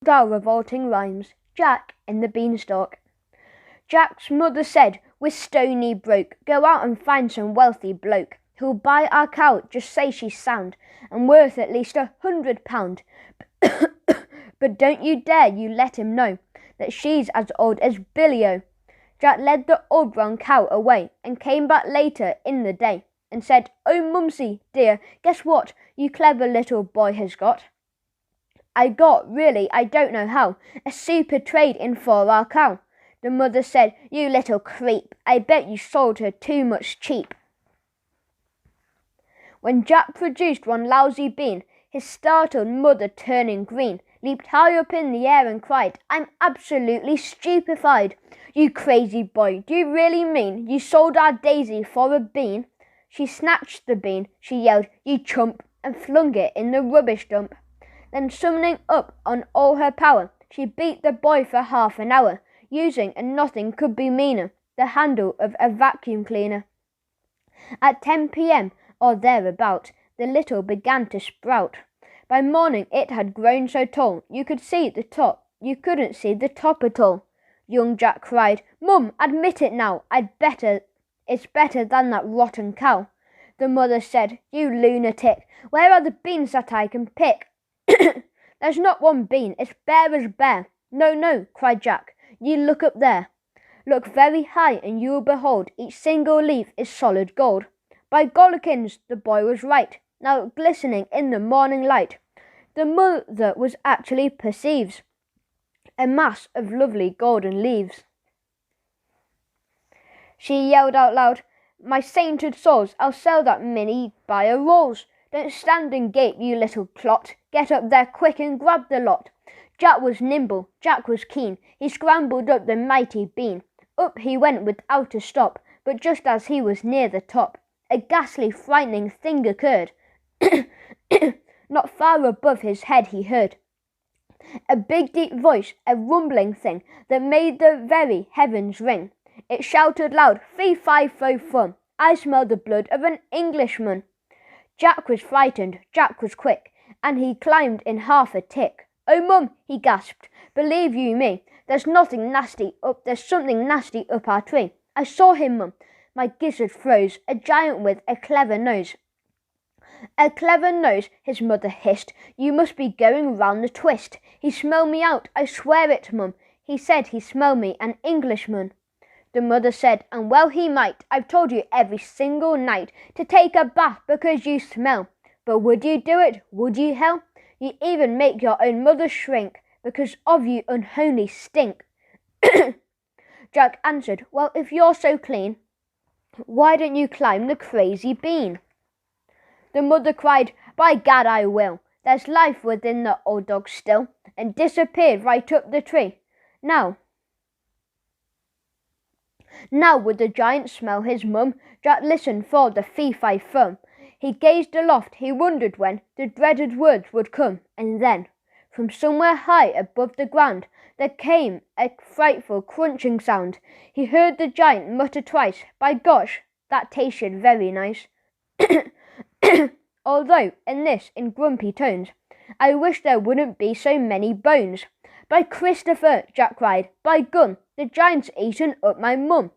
Our revolting rhymes. Jack in the beanstalk. Jack's mother said, "We're stony broke. Go out and find some wealthy bloke who'll buy our cow. Just say she's sound and worth at least £100. But don't you dare you let him know that she's as old as Billy-O." Jack led the old brown cow away and came back later in the day and said, "Oh, Mumsy, dear, guess what you clever little boy has got? I got, really, I don't know how, a super trade-in for our cow." The mother said, "You little creep, I bet you sold her too much cheap." When Jack produced one lousy bean, his startled mother, turning green, leaped high up in the air and cried, "I'm absolutely stupefied. You crazy boy, do you really mean you sold our Daisy for a bean?" She snatched the bean, she yelled, "You chump," and flung it in the rubbish dump. Then, summoning up on all her power, she beat the boy for half an hour, using, and nothing could be meaner, the handle of a vacuum cleaner. At 10 p.m. or thereabout, the little began to sprout. By morning it had grown so tall, you couldn't see the top at all. Young Jack cried, "Mum, admit it now, it's better than that rotten cow." The mother said, "You lunatic, where are the beans that I can pick?" "There's not one bean, it's bare as bare." "No, no," cried Jack, "you look up there. Look very high and you'll behold each single leaf is solid gold." By Gollikins, the boy was right, now glistening in the morning light. The mother was actually perceives a mass of lovely golden leaves. She yelled out loud, "My sainted souls, I'll sell that Minnie by a rolls. Don't stand and gape, you little clot. Get up there quick and grab the lot." Jack was nimble, Jack was keen. He scrambled up the mighty bean. Up he went without a stop, but just as he was near the top, a ghastly, frightening thing occurred. Not far above his head he heard a big, deep voice, a rumbling thing that made the very heavens ring. It shouted loud, "Fee, fi, fo, fum, I smell the blood of an Englishman." Jack was frightened, Jack was quick, and he climbed in half a tick. "Oh, Mum," he gasped, "believe you me, there's something nasty up our tree. I saw him, Mum." My gizzard froze, a giant with a clever nose. "A clever nose," his mother hissed, "you must be going round the twist. He smelled me out, I swear it, Mum. He said he smelled me an Englishman." The mother said, "And well he might. I've told you every single night to take a bath because you smell. But would you do it? Would you, hell? You even make your own mother shrink because of you unholy stink." Jack answered, "Well, if you're so clean, why don't you climb the crazy bean?" The mother cried, "By gad, I will. There's life within the old dog still," and disappeared right up the tree. Now would the giant smell his mum? Jack listened for the fee-fi-fum. He gazed aloft, he wondered when the dreaded words would come, and then, from somewhere high above the ground, there came a frightful crunching sound. He heard the giant mutter twice, "By gosh, that tasted very nice." Although, in grumpy tones, "I wish there wouldn't be so many bones." "By Christopher," Jack cried, "by gum, the giant's eaten up my mum.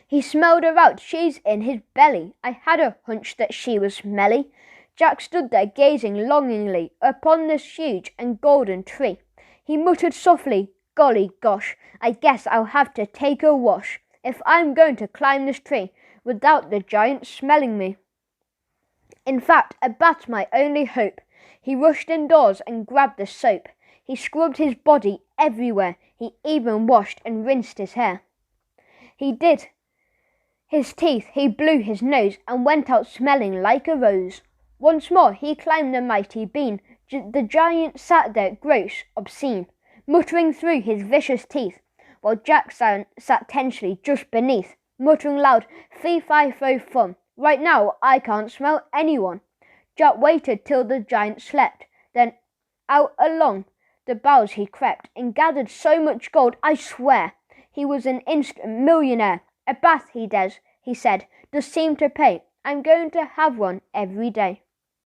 He smelled her out, she's in his belly. I had a hunch that she was smelly." Jack stood there gazing longingly upon this huge and golden tree. He muttered softly, "Golly gosh, I guess I'll have to take a wash if I'm going to climb this tree without the giant smelling me. In fact, a bat's my only hope." He rushed indoors and grabbed the soap. He scrubbed his body everywhere. He even washed and rinsed his hair. He did his teeth, he blew his nose, and went out smelling like a rose. Once more he climbed the mighty bean. The giant sat there gross, obscene, muttering through his vicious teeth, while Jack sat tensely just beneath, muttering loud, "Fee-fi-fo-fum. Right now I can't smell anyone." Jack waited till the giant slept, then out along the boughs he crept, and gathered so much gold, I swear he was an instant millionaire. "A bath," he said, "does seem to pay. I'm going to have one every day."